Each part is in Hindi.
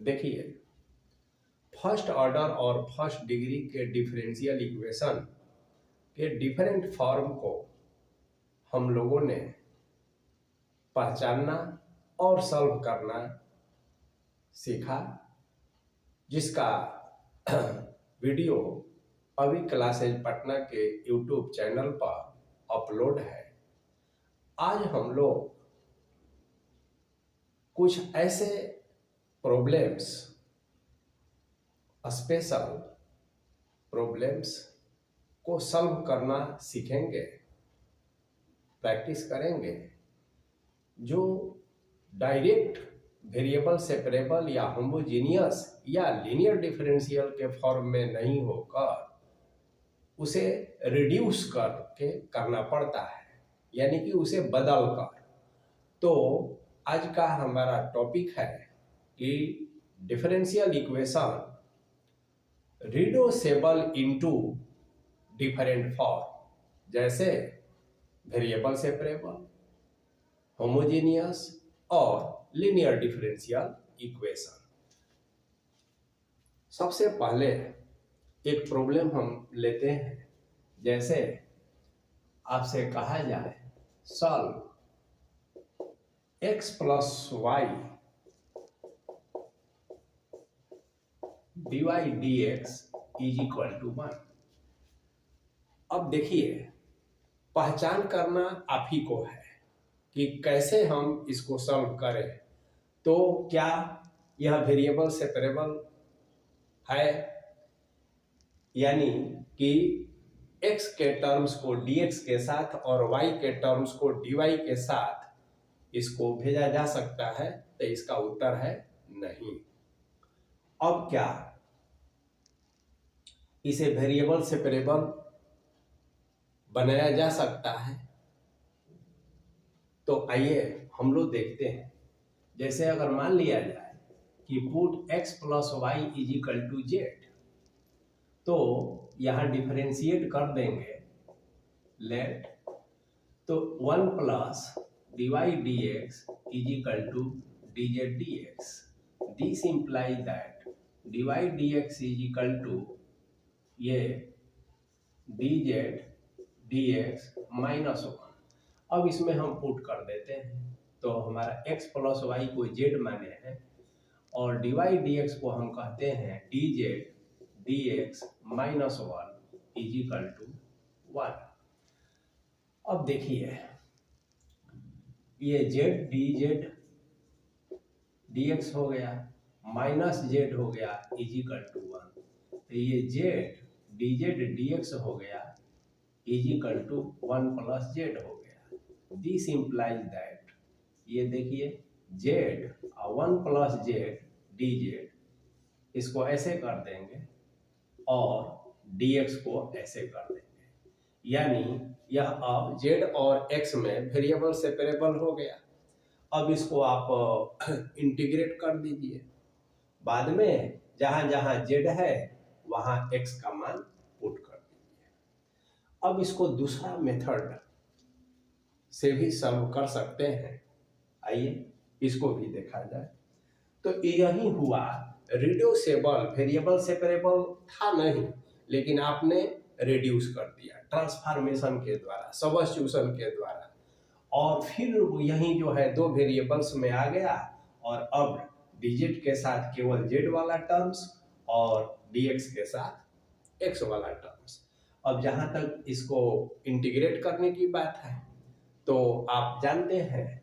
देखिए, फर्स्ट ऑर्डर और फर्स्ट डिग्री के डिफरेंशियल इक्वेशन के डिफरेंट फॉर्म को हम लोगों ने पहचानना और सॉल्व करना सीखा, जिसका वीडियो अभी क्लासेज पटना के यूट्यूब चैनल पर अपलोड है। आज हम लोग कुछ ऐसे प्रॉब्लम्स, स्पेशल प्रॉब्लम्स को सॉल्व करना सीखेंगे, प्रैक्टिस करेंगे, जो डायरेक्ट वेरिएबल सेपरेबल या होमोजीनियस या लीनियर डिफरेंशियल के फॉर्म में नहीं होकर उसे रिड्यूस करके करना पड़ता है, यानी कि उसे बदल कर। तो आज का हमारा टॉपिक है कि differential equation reducible into different form, जैसे वेरिएबल सेपरेबल, होमोजीनियस और लीनियर डिफरेंशियल इक्वेशन। सबसे पहले एक प्रॉब्लम हम लेते हैं। जैसे आपसे कहा जाए solve x plus y dy dx is equal to 1। अब देखिए, पहचान करना आप ही को है कि कैसे हम इसको सॉल्व करें। तो क्या यह वेरिएबल सेपरेबल है, यानी कि x के टर्म्स को dx के साथ और y के टर्म्स को dy के साथ इसको भेजा जा सकता है? तो इसका उत्तर है नहीं। अब क्या इसे वेरिएबल सेपरेबल बनाया जा सकता है? तो आइए हम लोग देखते हैं। जैसे अगर मान लिया जाए कि put x plus y is equal to z, तो यहाँ डिफरेंशिएट कर देंगे। लेट तो 1 plus dy dx is equal to dz dx। This implies that dy dx is equal to ये dz dx माइनस 1। अब इसमें हम पुट कर देते हैं, तो हमारा x प्लस वाई को z माने हैं और dy dx को हम कहते हैं dz dx minus 1 is equal to 1। अब देखिए, ये z dz dx हो गया, माइनस z हो गया इज इक्वल टू 1। तो ये z dz dx हो गया is equal to 1 plus z हो गया। दिस इंप्लाइज दैट, ये देखिए z और 1 प्लस z dz, इसको ऐसे कर देंगे और dx को ऐसे कर देंगे, यानी यह अब z और x में वेरिएबल सेपरेबल हो गया। अब इसको आप इंटीग्रेट कर दीजिए। बाद में जहां जहां z है वहां x का मान पुट कर दीजिए। अब इसको दूसरा मेथड से भी सॉल्व कर सकते हैं। आइए इसको भी देखा जाए। तो यही हुआ, रिड्यूसेबल वेरिएबल सेपरेबल था नहीं, लेकिन आपने रिड्यूस कर दिया ट्रांसफॉर्मेशन के द्वारा, सब्स्टिट्यूशन के द्वारा, और फिर यही जो है दो वेरिएबल्स में आ गया और अब dz के साथ केवल z वाला टर्म्स और dx के साथ x वाला टर्म्स। अब जहां तक इसको इंटीग्रेट करने की बात है, तो आप जानते हैं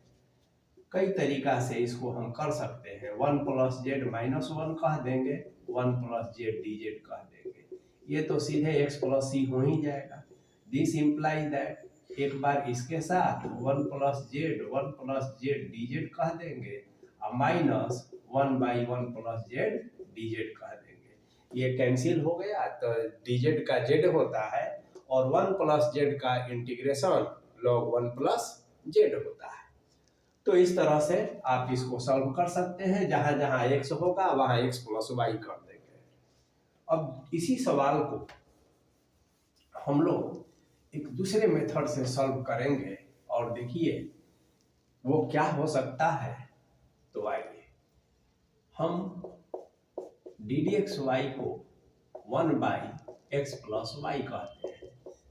कई तरीका से इसको हम कर सकते हैं। 1 प्लस जेड माइनस 1 कह देंगे, 1 प्लस जेड dz कह देंगे, ये तो सीधे x प्लस सी हो ही जाएगा। दिस इंप्लाइज दैट एक बार इसके साथ 1 प्लस जेड dz कह देंगे और minus 1 by 1 plus Z dz कह देंगे। ये कैंसिल हो गया, तो dz का z होता है और 1 प्लस जेड का इंटीग्रेशन log 1 प्लस जेड होता है। तो इस तरह से आप इसको सॉल्व कर सकते हैं। जहां जहां x होगा वहां x प्लस वाई कर देंगे। अब इसी सवाल को हम लोग एक दूसरे मेथड से सॉल्व करेंगे और देखिए वो क्या हो सकता है। तो आइए हम डी डी एक्स वाई को 1/x+y कहते हैं।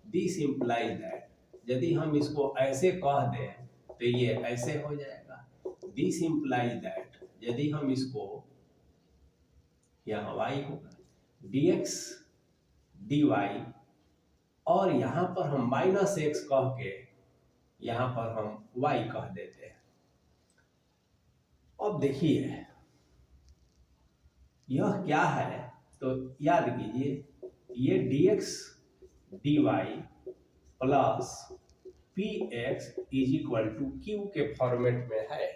दिस इम्प्लाइज दैट, यदि हम इसको ऐसे कह दें तो ये ऐसे हो जाएगा। दिस इम्प्लाइज दैट, यदि हम इसको, यहाँ y होगा dx dy, और यहाँ पर हम -x कह के यहाँ पर हम y कह देते हैं। अब देखिए यह क्या है, तो याद कीजिए ये dx dy plus px is equal to q के फॉर्मेट में है।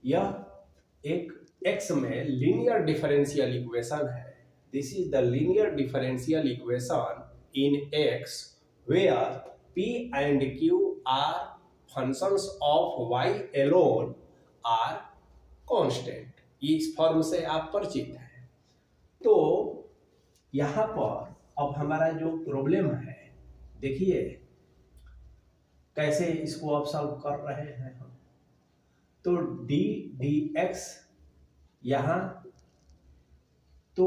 यह एक x में लीनियर डिफरेंशियल इक्वेशन है। This is the linear differential equation in x where p and q are functions of y alone are constant। इस फॉर्म से आप परिचित हैं। तो यहाँ पर अब हमारा जो प्रॉब्लम है, देखिए कैसे इसको अब सॉल्व कर रहे हैं हम। तो d dx यहाँ, तो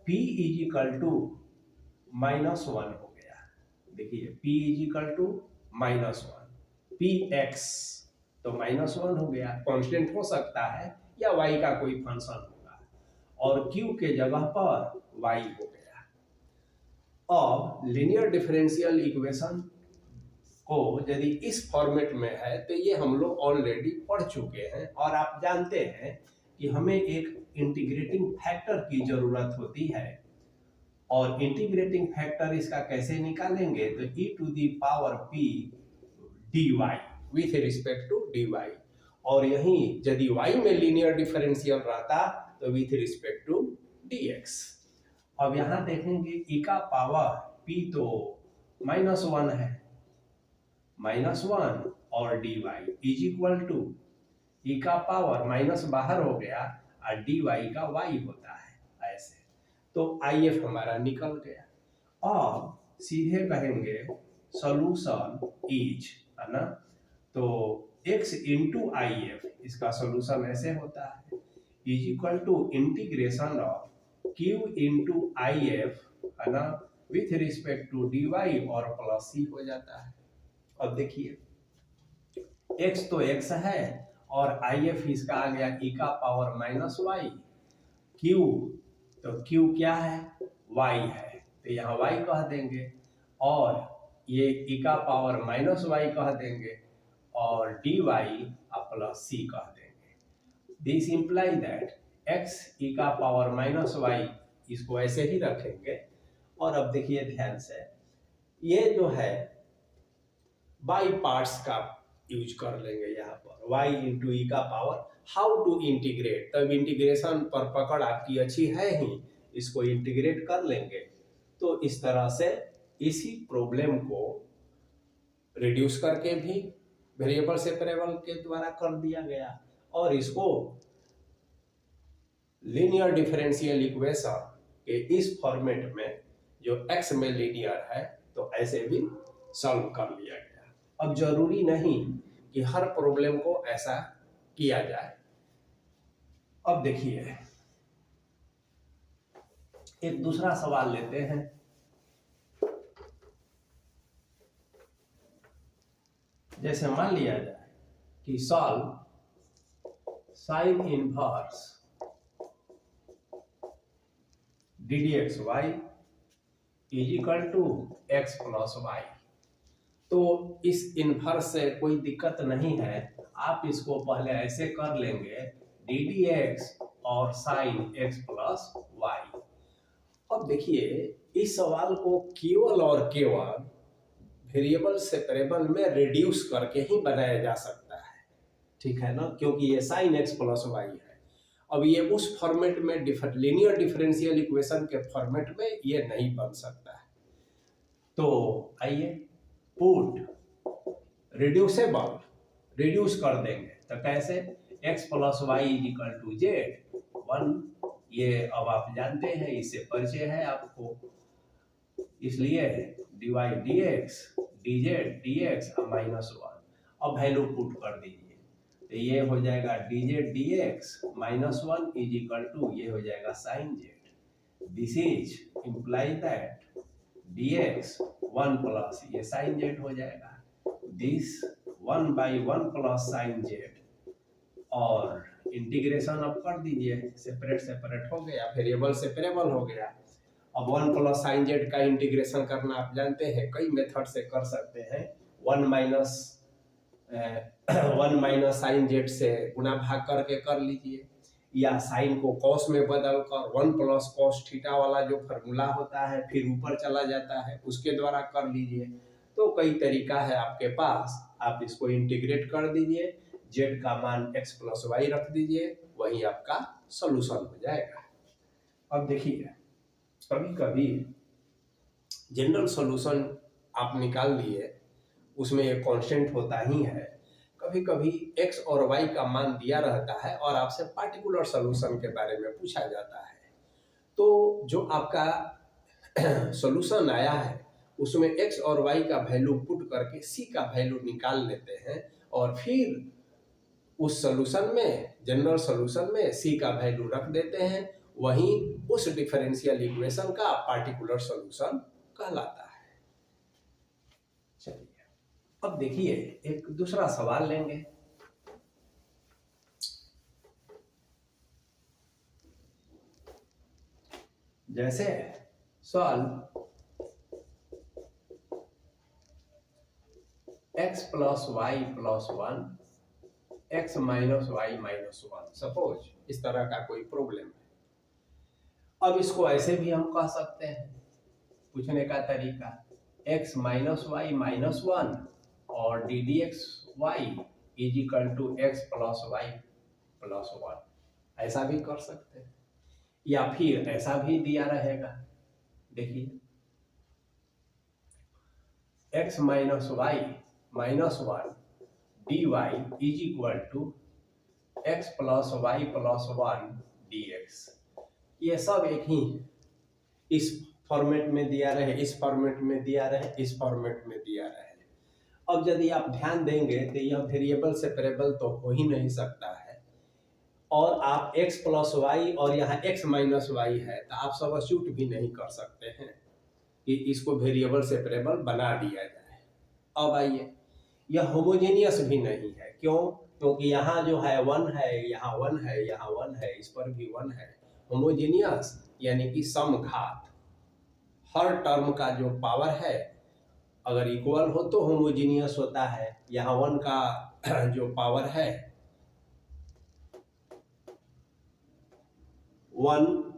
p इज इक्वल टू -1 हो गया। देखिए p is equal to -1, px तो -1 हो गया, कांस्टेंट हो सकता है या y का कोई फंक्शन होगा, और q के जगह पर y हो गया। अब लीनियर डिफरेंशियल इक्वेशन को यदि इस फॉर्मेट में है तो ये हम लोग ऑलरेडी पढ़ चुके हैं, और आप जानते हैं कि हमें एक इंटीग्रेटिंग फैक्टर की जरूरत होती है। और इंटीग्रेटिंग फैक्टर इसका कैसे निकालेंगे, तो e to the power p dy with respect to dy, और यहीं यदि y में लीनियर डिफरेंशियल रहता तो विथ रिस्पेक्ट टू dx। अब यहाँ देखेंगे e का पावर p तो -1 है, -1 और dy is equal to e का पावर माइनस बाहर हो गया और dy का y होता है ऐसे। तो IF हमारा निकल गया। अब सीधे कहेंगे सॉल्यूशन इज, है ना, तो x इंटू IF, इसका सॉल्यूशन ऐसे होता है, is equal to integration of q into IF, है ना, विथ रिस्पेक्ट टू dy और प्लस c हो जाता है। अब देखिए x तो x है और IF इसका आ गया e का पावर -y, q तो q क्या है, y है, तो यहाँ y कह देंगे, और ये e का पावर -y कह देंगे, और dy प्लस c कह देंगे। This imply that x e का पावर -y, इसको ऐसे ही रखेंगे। और अब देखिए ध्यान से, ये जो है बाई पार्ट्स का यूज कर लेंगे यहाँ पर, y इंटू ई का पावर, हाउ टू इंटीग्रेट, तब इंटीग्रेशन पर पकड़ आपकी अच्छी है ही, इसको इंटीग्रेट कर लेंगे। तो इस तरह से इसी प्रॉब्लम को रिड्यूस करके भी वेरिएबल सेपरेबल के द्वारा कर दिया गया, और इसको लीनियर डिफरेंशियल इक्वेशन के इस फॉर्मेट में जो x में लीनियर है तो ऐसे भी सॉल्व कर लिया गया। अब जरूरी नहीं कि हर प्रॉब्लम को ऐसा किया जाए। अब देखिए एक दूसरा सवाल लेते हैं। जैसे मान लिया जाए कि solve sine inverse d d x y is equal to x plus y. तो इस इनवर्स से कोई दिक्कत नहीं है, आप इसको पहले ऐसे कर लेंगे डी डी एक्स और साइन x प्लस वाई। अब देखिए इस सवाल को केवल और केवल वेरिएबल सेपरेबल में रिड्यूस करके ही बनाया जा सकता है, ठीक है ना, क्योंकि ये साइन x प्लस वाई है। अब ये उस फॉर्मेट में लीनियर डिफरेंशियल इक्वेशन के फॉर्मेट में ये नहीं बन सकता है। तो आइए पुट रिड्यूसेबल, रिड्यूस कर देंगे तो कैसे, x plus y is equal to z 1, ये अब आप जानते हैं, इससे परिचय है आपको, इसलिए dy dx dz dx -1। अब वैल्यू पुट कर दीजिए तो ये हो जाएगा dz dx -1 is equal to, ये हो जाएगा sine z। This is imply that dx 1 plus ये साइन जेड हो जाएगा, दिस 1/1 प्लस साइन जेड, और इंटीग्रेशन अब कर दीजिए, सेपरेट सेपरेट हो गया, वेरिएबल सेपरेबल हो गया। अब 1 प्लस साइन जेड का इंटीग्रेशन करना आप जानते हैं, कई मेथड से कर सकते हैं। 1 माइनस साइन जेड से गुना भाग करके कर लीजिए, या साइन को कॉस में बदल कर 1 प्लस कॉस थीटा वाला जो फॉर्मूला होता है फिर ऊपर चला जाता है, उसके द्वारा कर लीजिए। तो कई तरीका है आपके पास, आप इसको इंटीग्रेट कर दीजिए, जेड का मान x प्लस वाई रख दीजिए, वही आपका सोल्यूशन हो जाएगा। अब देखिए, कभी कभी जनरल सॉल्यूशन आप निकाल लिए, उसमें एक कांस्टेंट होता ही है, कभी कभी x और y का मान दिया रहता है और आपसे पार्टिकुलर सॉल्यूशन के बारे में पूछा जाता है। तो जो आपका सॉल्यूशन आया है उसमें x और y का वैल्यू पुट करके c का वैल्यू निकाल लेते हैं, और फिर उस सॉल्यूशन में, जनरल सॉल्यूशन में c का वैल्यू रख देते हैं, वहीं उस डिफरेंशियल इक्वेशन का पार्टिकुलर सॉल्यूशन कहलाता है। चलिए अब देखिए एक दूसरा सवाल लेंगे। जैसे solve x plus y plus 1 x minus y minus 1, suppose इस तरह का कोई प्रॉब्लम है। अब इसको ऐसे भी हम कह सकते हैं, पूछने का तरीका x माइनस वाई माइनस 1 और d d x y is equal to x plus y plus 1, ऐसा भी कर सकते हैं, या फिर ऐसा भी दिया रहेगा। देखिए x minus y minus 1 d y is equal to x plus y plus 1 d x, ये सब एक ही, इस फॉर्मेट में दिया रहे, इस फॉर्मेट में दिया रहे, इस फॉर्मेट में दिया रहे। अब यदि आप ध्यान देंगे तो यह वेरिएबल सेपरेबल तो हो ही नहीं सकता है, और आप x प्लस वाई और यहाँ x माइनस वाई है, तो आप सब्स्टिट्यूट भी नहीं कर सकते हैं कि इसको वेरिएबल सेपरेबल बना दिया जाए। अब आइए, यह होमोजेनियस भी नहीं है, क्यों? क्योंकि यहाँ जो है 1 है, यहाँ 1 है, यहाँ 1 है, इस पर भी 1 है। होमोजेनियस यानी कि समघात, हर टर्म का जो पावर है अगर इक्वल हो तो होमोजेनियस होता है। यहाँ 1 का जो पावर है 1,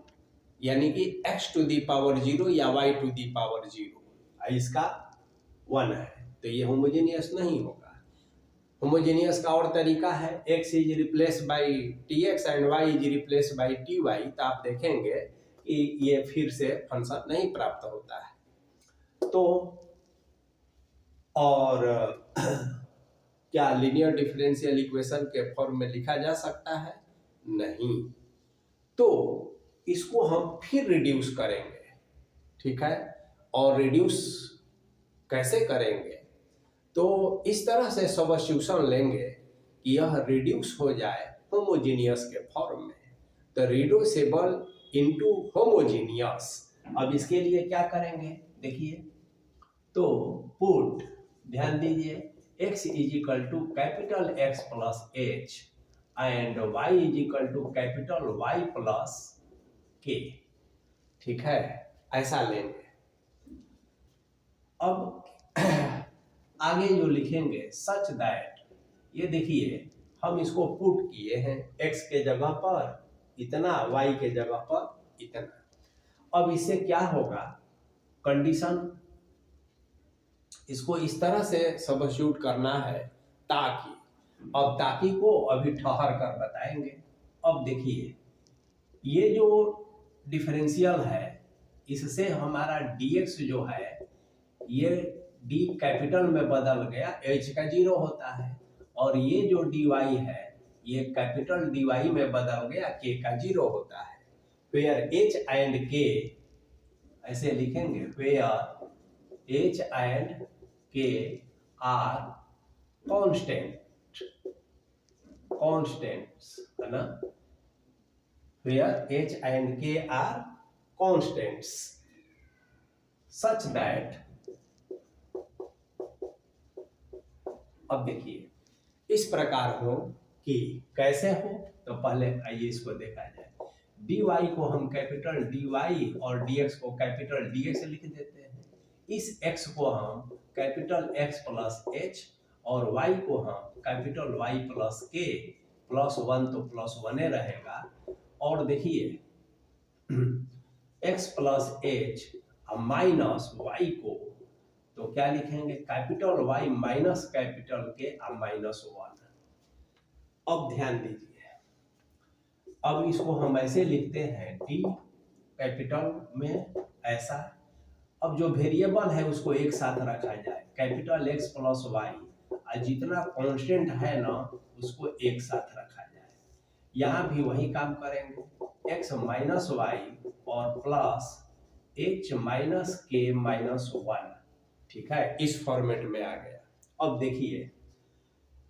यानी कि x टू दी पावर 0 या y टू दी पावर 0, इसका 1 है, तो ये होमोजेनियस नहीं होगा। होमोजेनियस का और तरीका है, x is replace by tx and y is replace by ty, तो आप देखेंगे कि ये फिर से फंक्शन नहीं प्राप्त होता है। तो और क्या लीनियर डिफरेंशियल इक्वेशन के फॉर्म में लिखा जा सकता है? नहीं। तो इसको हम फिर रिड्यूस करेंगे, ठीक है, और रिड्यूस कैसे करेंगे? तो इस तरह से सब्स्टिट्यूशन लेंगे कि यह रिड्यूस हो जाए होमोजेनियस के फॉर्म में, तो रिड्यूसेबल इनटू होमोजेनियस। अब इसके लिए क्या करेंगे देखिए, तो पुट, ध्यान दीजिए, x is equal to capital X plus h and y is equal to capital Y plus k, ठीक है, ऐसा लेंगे। अब आगे जो लिखेंगे सच दैट, ये देखिए हम इसको पुट किए हैं, x के जगह पर इतना, y के जगह पर इतना। अब इससे क्या होगा, कंडीशन इसको इस तरह से सब्स्टिट्यूट करना है ताकि, अब ताकि को अभी ठहर कर बताएंगे। अब देखिए ये जो डिफरेंशियल है, इससे हमारा dx जो है ये d कैपिटल में बदल गया, h का 0 होता है, और ये जो dy है ये कैपिटल dy में बदल गया, k का 0 होता है। वेयर h एंड k, ऐसे लिखेंगे, where h and k are constants, है ना, where h and k are constants such that, अब देखिए इस प्रकार हो कि कैसे हो, तो पहले आइए इसको देखा जाए। dy को हम कैपिटल dy और dx को कैपिटल dx लिख देते हैं। इस x को हम कैपिटल x प्लस h और y को हम capital y plus k plus 1 तो प्लस 1 रहेगा। और देखिए x plus h minus y को तो क्या लिखेंगे, capital Y minus capital K minus 1। अब ध्यान दीजिए, अब इसको हम ऐसे लिखते हैं D कैपिटल में ऐसा। अब जो वेरिएबल है उसको एक साथ रखा जाए, कैपिटल X प्लस Y और जितना कांस्टेंट है ना उसको एक साथ रखा जाए। यहाँ भी वही काम करेंगे, x माइनस वाई और plus h minus k minus 1, ठीक है, इस फॉर्मेट में आ गया। अब देखिए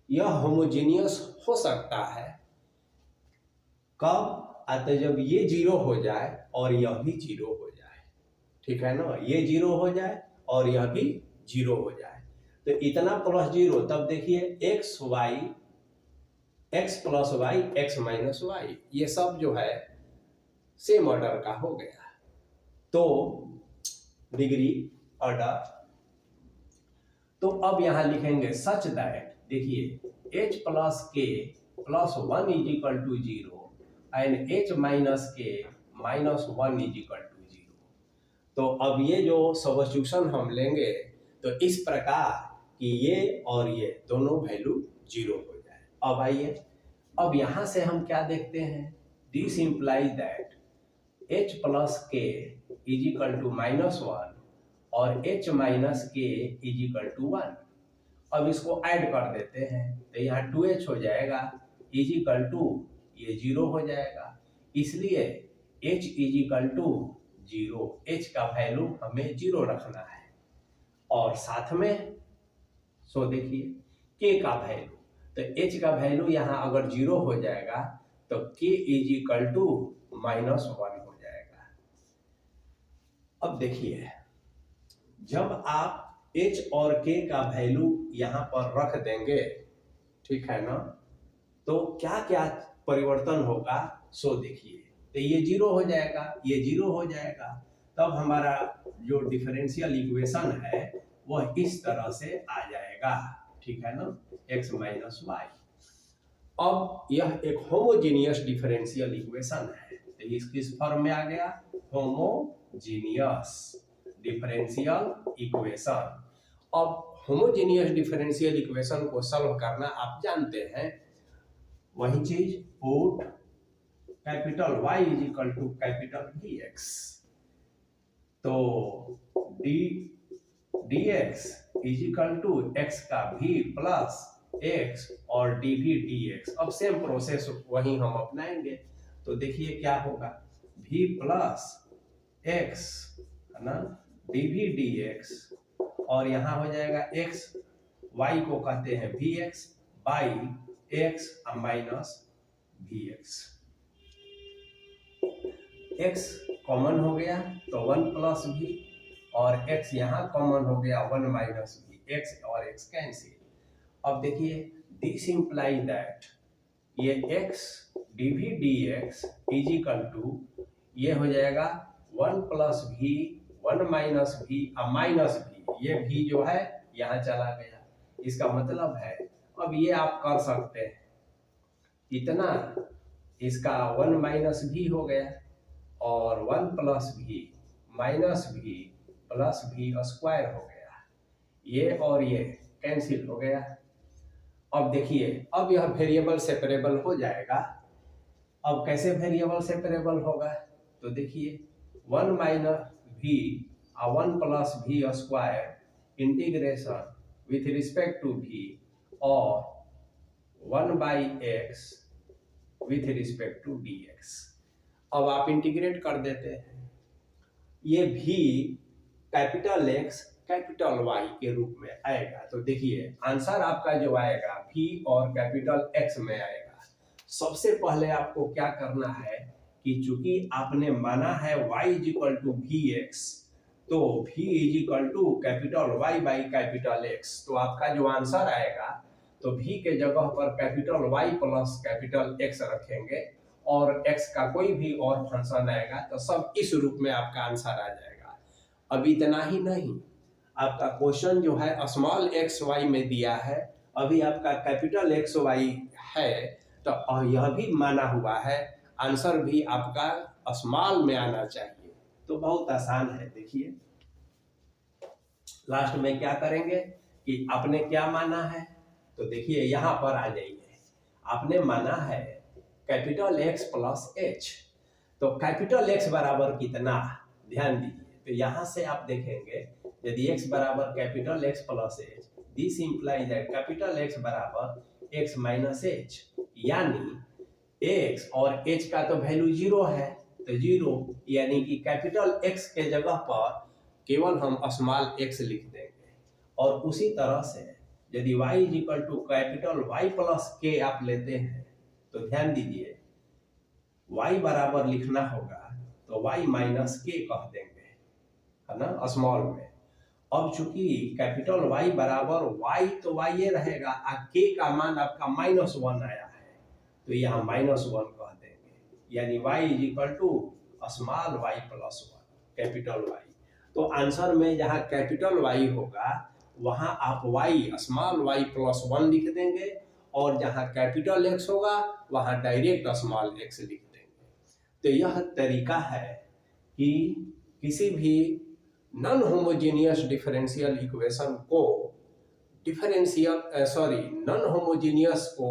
यह होमोजेनियस हो सकता है कब आते, जब ये 0 हो जाए और यह भी 0 हो जाए, ठीक है ना, ये 0 हो जाए और यह भी 0 हो जाए, तो इतना प्लस 0, तब देखिए x plus y x minus y, ये सब जो है सेम ऑर्डर का हो गया। तो डिग्री ऑर्डर, तो अब यहां लिखेंगे सच दैट, देखिए h plus k plus 1 is equal to 0 and h minus k minus 1 is equal to 0। तो अब ये जो सब्स्टिट्यूशन हम लेंगे तो इस प्रकार कि ये और ये दोनों वैल्यू 0 हो जाए। अब आइए, अब यहां से हम क्या देखते हैं, this implies that h plus के इज इक्वल टू माइनस 1 और h माइनस के इज इक्वल टू 1। अब इसको ऐड कर देते हैं तो यहाँ 2h हो जाएगा इज इक्वल टू ये 0 हो जाएगा, इसलिए h is equal to 0, h का वैल्यू हमें 0 रखना है। और साथ में सो देखिए k का वैल्यू, तो h का वैल्यू यहाँ अगर 0 हो जाएगा तो k is equal to minus 1 हो जाएगा। अब देखिए जब आप h और k का वैल्यू यहाँ पर रख देंगे, ठीक है ना, तो क्या क्या परिवर्तन होगा सो देखिए, तो ये 0 हो जाएगा, ये 0 हो जाएगा, तब हमारा जो डिफरेंशियल इक्वेशन है वह इस तरह से आ जाएगा, ठीक है ना, x माइनस वाई। अब यह एक होमोजीनियस डिफरेंशियल इक्वेशन है, तो इस किस फॉर्म में आ गया, होमोजीनियस डिफरेंशियल इक्वेशन। अब होमोजीनियस डिफरेंशियल इक्वेशन को सॉल्व करना आप जानते हैं, वही चीज put capital Y is equal to capital dx, तो dx is equal to x का v प्लस x और dv dx। अब सेम प्रोसेस वही हम अपनाएंगे, तो देखिए क्या होगा, v प्लस x है ना dv dx, और यहाँ हो जाएगा x, y को कहते हैं vx by x minus vx, x common हो गया तो 1 प्लस v और x यहाँ कॉमन हो गया 1 माइनस v, x और x कैंसिल। अब देखिए दिस इंप्लाइज दैट ये x dv dx is equal to ये हो जाएगा 1 plus v 1 minus v minus v, ये v जो है यहाँ चला गया, इसका मतलब है अब ये आप कर सकते हैं, इतना इसका 1 माइनस v हो गया और 1 plus v minus v plus v square हो गया, ये और ये कैंसिल हो गया। अब देखिए अब यह वेरिएबल सेपरेबल हो जाएगा। अब कैसे वेरिएबल सेपरेबल होगा, तो देखिए 1 minus v 1 plus v square integration with respect to v और 1 by x with respect to dx। अब आप इंटीग्रेट कर देते हैं, ये v capital X capital Y के रूप में आएगा, तो देखिए आंसर आपका जो आएगा v और कैपिटल X में आएगा। सबसे पहले आपको क्या करना है, कि चूंकि आपने माना है y is equal to v x, तो v is equal to capital Y by capital X, तो आपका जो आंसर आएगा तो v के जगह पर capital Y plus capital X रखेंगे और x का कोई भी और फंक्शन आएगा तो सब इस रूप में आपका आंसर आ जाएगा। अब इतना ही नहीं, आपका क्वेश्चन जो है स्मॉल एक्स वाई में दिया है, अभी आपका कैपिटल एक्स वाई है, तो यह भी माना हुआ है, आंसर भी आपका स्मॉल में आना चाहिए। तो बहुत आसान है। देखिए लास्ट में क्या करेंगे कि आपने क्या माना है, तो देखिए यहाँ पर आ जाइए, आपने माना है कैपिटल एक्स प्लस एच, तो कैपिटल एक्स बराबर कितना, ध्यान दीजिए, तो यहाँ से आप देखेंगे यदि x बराबर capital x plus H, this implies that capital x बराबर x माइनस एच, यानी x और h का तो वैल्यू जीरो है, तो जीरो यानी कि कैपिटल x के जगह पर केवल हम स्मॉल x लिख देंगे। और उसी तरह से यदि y is equal to capital Y plus k आप लेते हैं, तो ध्यान दीजिए y बराबर लिखना होगा तो y माइनस के कह देंगे, है ना, स्मॉल में। अब चूंकि कैपिटल Y बराबर y तो y ये रहेगा, k का मान आपका -1 आया है, तो यहाँ -1 कह देंगे, यानी y is equal to small y plus 1 capital Y। तो आंसर में जहाँ कैपिटल Y होगा वहाँ आप y स्मॉल y प्लस 1 लिख देंगे, और जहाँ कैपिटल x होगा वहाँ डायरेक्ट स्मॉल x लिख देंगे। तो यह तरीका है कि किसी भी नॉन होमोजेनियस डिफरेंशियल इक्वेशन को नॉन होमोजेनियस को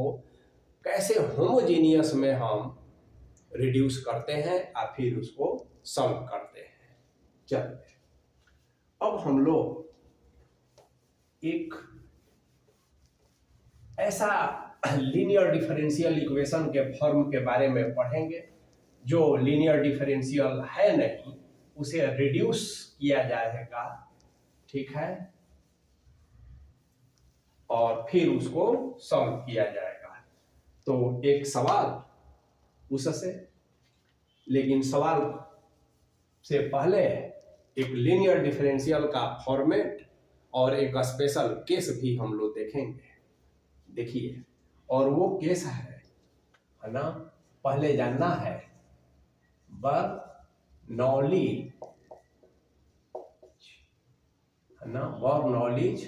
कैसे होमोजेनियस में हम रिड्यूस करते हैं और फिर उसको सॉल्व करते हैं। चलिए अब हम लोग एक ऐसा लीनियर डिफरेंशियल इक्वेशन के फॉर्म के बारे में पढ़ेंगे जो लीनियर डिफरेंशियल है नहीं, उसे रिड्यूस किया जाएगा, ठीक है, और फिर उसको सॉल्व किया जाएगा। तो एक सवाल उससे, लेकिन सवाल से पहले एक लीनियर डिफरेंशियल का फॉर्मेट और एक स्पेशल केस भी हम लोग देखेंगे। देखिए, और वो केस है ना, पहले जानना है बर्नौली, है ना, बर्नौलीज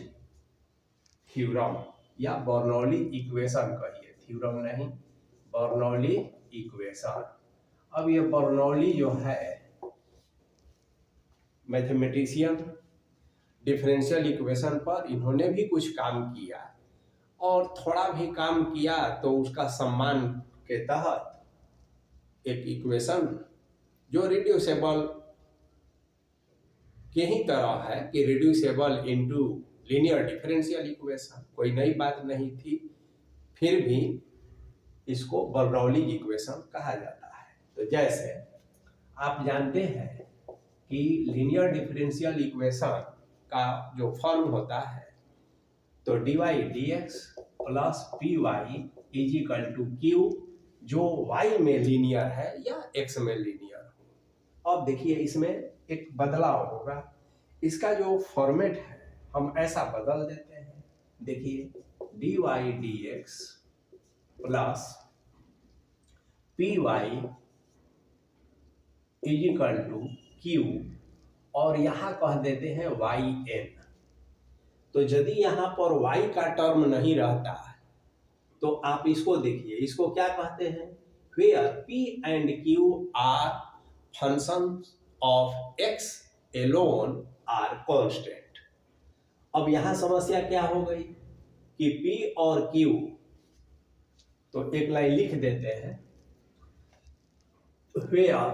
थ्योरम या बर्नौली इक्वेशन कहिए, थ्योरम नहीं, बर्नौली इक्वेशन। अब ये बर्नौली जो है मैथमेटिशियन, डिफरेंशियल इक्वेशन पर इन्होंने भी कुछ काम किया, और थोड़ा भी काम किया तो उसका सम्मान के तहत एक इक्वेशन जो रिड्यूसेबल के ही तरह है कि reducible into linear differential equation, कोई नई बात नहीं थी, फिर भी इसको बर्नौली इक्वेशन कहा जाता है। तो जैसे आप जानते हैं कि लीनियर डिफरेंशियल इक्वेशन का जो फॉर्म होता है, तो dy dx plus p y is equal to q, जो y में लीनियर है या x में लीनियर हो। अब देखिए इसमें एक बदलाव होगा, इसका जो फॉर्मेट है हम ऐसा बदल देते हैं। देखिए dy dx plus p y is equal to q, और यहाँ कह देते हैं yn। तो यदि यहाँ पर y का टर्म नहीं रहता है तो आप इसको देखिए, इसको क्या कहते हैं, where p and q are functions of x alone are constant। अब यहाँ समस्या क्या हो गई कि p और q, तो एक लाइन लिख देते हैं, where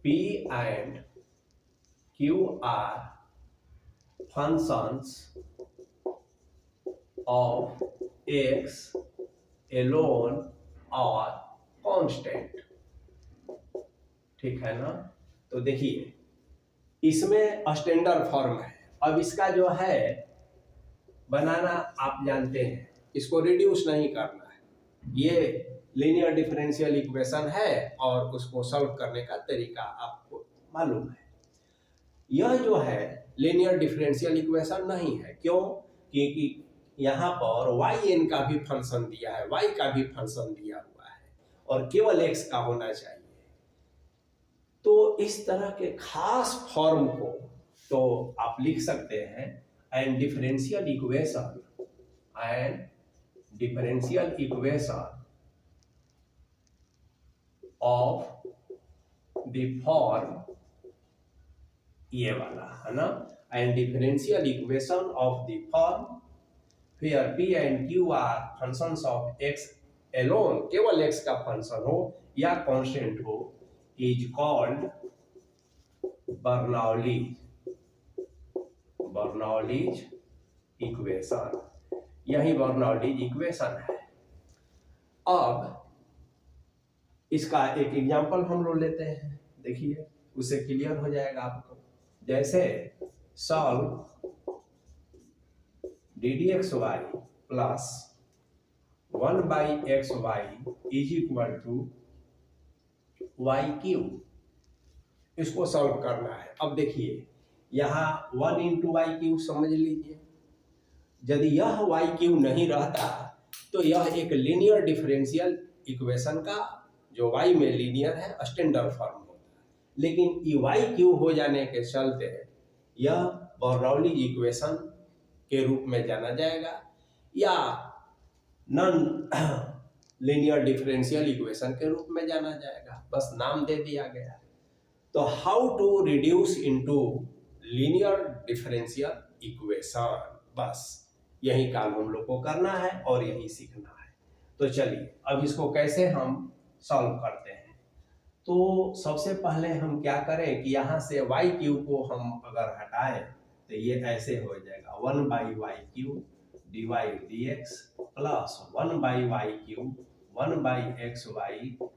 p and q are functions of x alone or constant, ठीक है ना। तो देखिए इसमें स्टैंडर्ड फॉर्म है, अब इसका जो है बनाना आप जानते हैं, इसको रिड्यूस नहीं करना है, ये लीनियर डिफरेंशियल इक्वेशन है और उसको सॉल्व करने का तरीका आपको मालूम है। यह जो है लीनियर डिफरेंशियल इक्वेशन नहीं है, क्यों? क्योंकि यहाँ पर वाई एन का भी फंक्शन दिया है, वाई का भी फंक्शन दिया हुआ है और केवल एक्स का होना चाहिए। तो इस तरह के खास फॉर्म को तो आप लिख सकते हैं and differential equation of the form, ये वाला है ना, and differential equation of the form where p and q are functions of x alone, केवल x का फंक्शन हो या कांस्टेंट हो, is called बर्नौलीज इक्वेशन। यही बर्नौलीज इक्वेशन है। अब इसका एक एग्जांपल हम लोग लेते हैं, देखिए उससे क्लियर हो जाएगा आपको। जैसे solve d d x y plus 1/xy is equal to y cube, इसको सॉल्व करना है। अब देखिए यहाँ 1 इंटू वाई क्यूब समझ लीजिए, यदि यह वाई क्यूब नहीं रहता तो यह एक लीनियर डिफरेंशियल इक्वेशन का जो वाई में लीनियर है स्टैंडर्ड फॉर्म होता है, लेकिन ये वाई क्यूब हो जाने के चलते यह बर्नौली इक्वेशन के रूप में जाना जाएगा या नॉन लीनियर डिफरेंशियल इक्वेशन के रूप में जाना जाएगा, बस नाम दे दिया गया। तो how to reduce into linear differential equation, बस यही काम हम लोग को करना है और यही सीखना है। तो चलिए अब इसको कैसे हम सॉल्व करते हैं। तो सबसे पहले हम क्या करें कि यहाँ से वाई क्यूब को हम अगर हटाएं तो ये ऐसे हो जाएगा 1/y cube dy dx plus 1/y cube 1/xy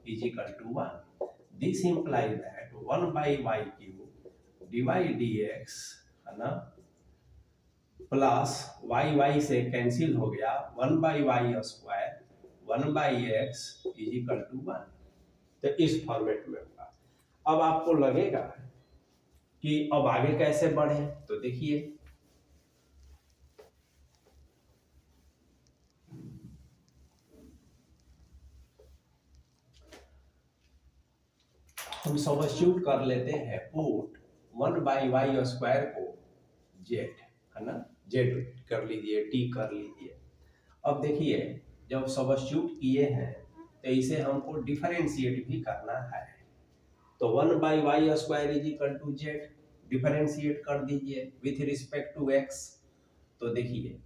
is equal to 1। This imply that 1/y cube dy dx है ना प्लस y से कैंसिल हो गया 1/y square 1/x is equal to 1। तो इस फॉर्मेट में होगा। अब आपको लगेगा कि अब आगे कैसे बढ़े, तो देखिए हम सब्स्टिट्यूट कर लेते हैं, पुट 1/y स्क्वायर को जेड है ना, जेड कर लीजिए, टी कर लीजिए। अब देखिए जब सब्स्टिट्यूट किए हैं तो इसे हमको डिफरेंशिएट भी करना है। तो 1/y square is equal to z, differentiate कर दीजिए विथ रिस्पेक्ट टू एक्स। तो देखिए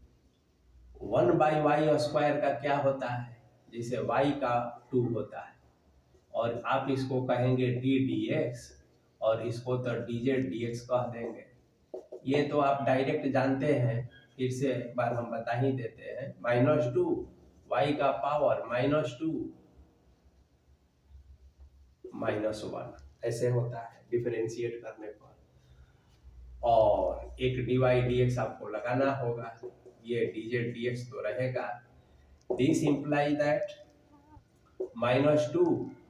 1/y स्क्वायर का क्या होता है, जैसे y का 2 होता है और आप इसको कहेंगे डी डी एक्स और इसको तो डी जेड डी एक्स कह देंगे। ये तो आप डायरेक्ट जानते हैं, फिर से एक बार हम बता ही देते हैं। -2 y का पावर -2 -1 ऐसे होता है डिफरेंशिएट करने पर। और एक डी वाई डी एक्स आपको लगाना होगा, ये डी जेड डी एक्स तो रहेगा। दिस इंप्लाई दैट -2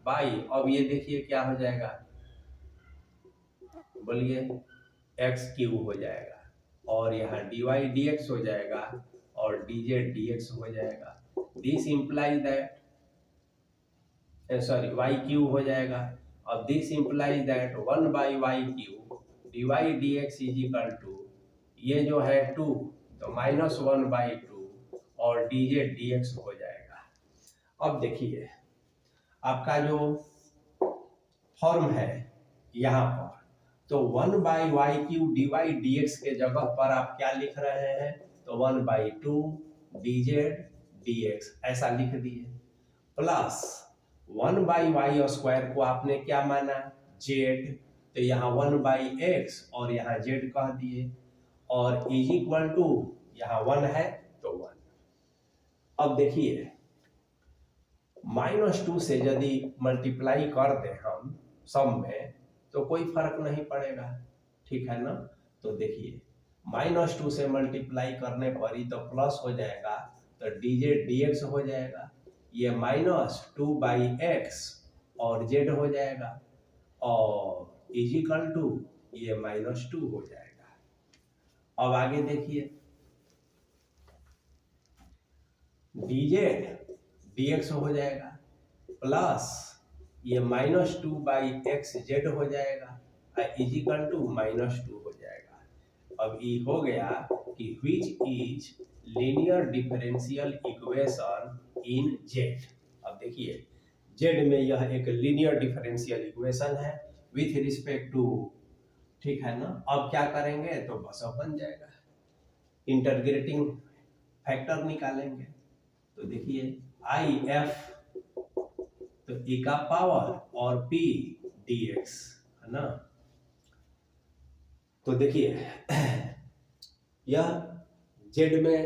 बाई, अब ये देखिए क्या हो जाएगा, बोलिए एक्स क्यूब हो जाएगा और यहाँ डी वाई डी एक्स हो जाएगा और डी जेड डी एक्स हो जाएगा। This imply that sorry y cube हो जाएगा। अब this imply that 1/y cube d y d x is equal to, ये जो है 2 तो -1/2 और डी जेड डी एक्स हो जाएगा। अब देखिए आपका जो फॉर्म है यहाँ पर, तो 1/y cube d y d x के जगह पर आप क्या लिख रहे हैं, तो 1/2 डी जेड डी एक्स ऐसा लिख दिए, प्लस 1/y स्क्वायर को आपने क्या माना, जेड, तो यहाँ 1/x और यहाँ जेड कह दिए और इज इक्वल टू यहाँ 1 है तो 1। अब देखिए -2 से यदि मल्टीप्लाई कर दें हम सम में तो कोई फर्क नहीं पड़ेगा, ठीक है ना। तो देखिए -2 से मल्टीप्लाई करने पर ही तो प्लस हो जाएगा, तो डी जेड डी एक्स हो जाएगा। ये -2/x और z हो जाएगा, और इजिकल टू ये -2 हो जाएगा। अब आगे देखिए, dz dx हो जाएगा प्लस ये -2/xz हो जाएगा इजिकल टू -2 हो जाएगा। अब ये हो गया कि which is linear differential equation in z। अब देखिए z में यह एक लीनियर डिफरेंशियल इक्वेशन है विथ रिस्पेक्ट टू, ठीक है ना। अब क्या करेंगे तो बस अब बन जाएगा, इंटीग्रेटिंग फैक्टर निकालेंगे। तो देखिए आई एफ तो e का पावर और p dx है ना। तो देखिए यह z में,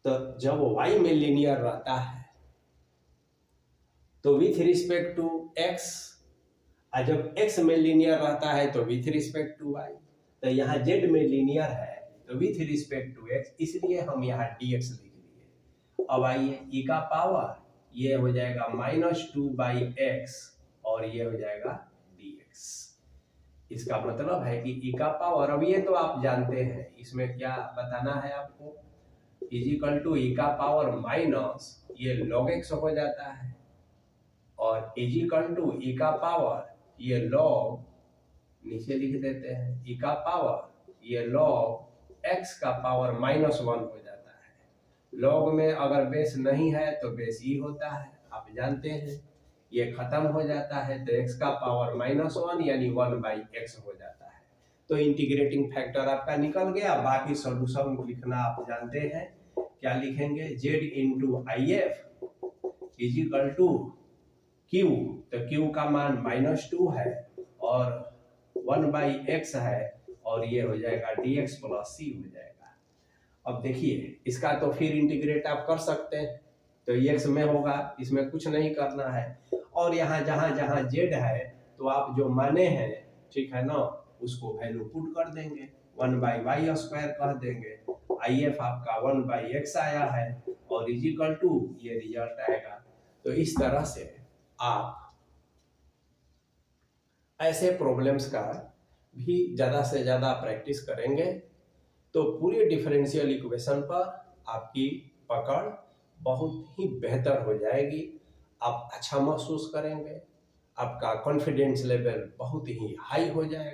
तो जब y में लीनियर रहता है तो विथ रिस्पेक्ट टू x, और जब x में लीनियर रहता है तो विथ रिस्पेक्ट टू y। तो यहाँ z में लीनियर है तो विथ रिस्पेक्ट टू x, इसलिए हम यहाँ dx लिख लिए। अब आइए e का पावर ये हो जाएगा -2/x और ये हो जाएगा dx। इसका मतलब है कि e का पावर, अब ये तो आप जानते हैं, इसमें क्या बताना है आपको, इजिकल टू e का पावर माइनस ये log x हो जाता है, और इजिकल टू e का पावर ये log, नीचे लिख देते हैं, e का पावर ये log x का पावर -1 हो जाता है। log में अगर बेस नहीं है तो बेस e होता है, आप जानते हैं। ये खत्म हो जाता है तो x का पावर -1 यानी 1/x हो जाता है। तो इंटीग्रेटिंग फैक्टर आपका निकल गया। बाकी सॉल्यूशन लिखना आप जानते हैं, क्या लिखेंगे, z into I F is equal to q, तो q का मान -2 है और 1/x है, और ये हो जाएगा dx प्लस c हो जाएगा। अब देखिए इसका तो फिर इंटीग्रेट आप कर सकते हैं, तो x में होगा, इसमें कुछ नहीं करना है। और यहाँ जहाँ जहाँ z है तो आप जो माने हैं, ठीक है ना, उसको वैल्यू पुट कर देंगे, 1/y² कह देंगे। IF आपका 1/x आया है और इजिकल टू ये रिजल्ट आएगा। तो इस तरह से आप ऐसे प्रॉब्लम्स का भी ज़्यादा से ज़्यादा प्रैक्टिस करेंगे तो पूरी डिफरेंशियल इक्वेशन पर आपकी पकड़ बहुत ही बेहतर हो जाएगी। आप अच्छा महसूस करेंगे, आपका कॉन्फिडेंस लेवल बहुत ही हाई हो जाएगा।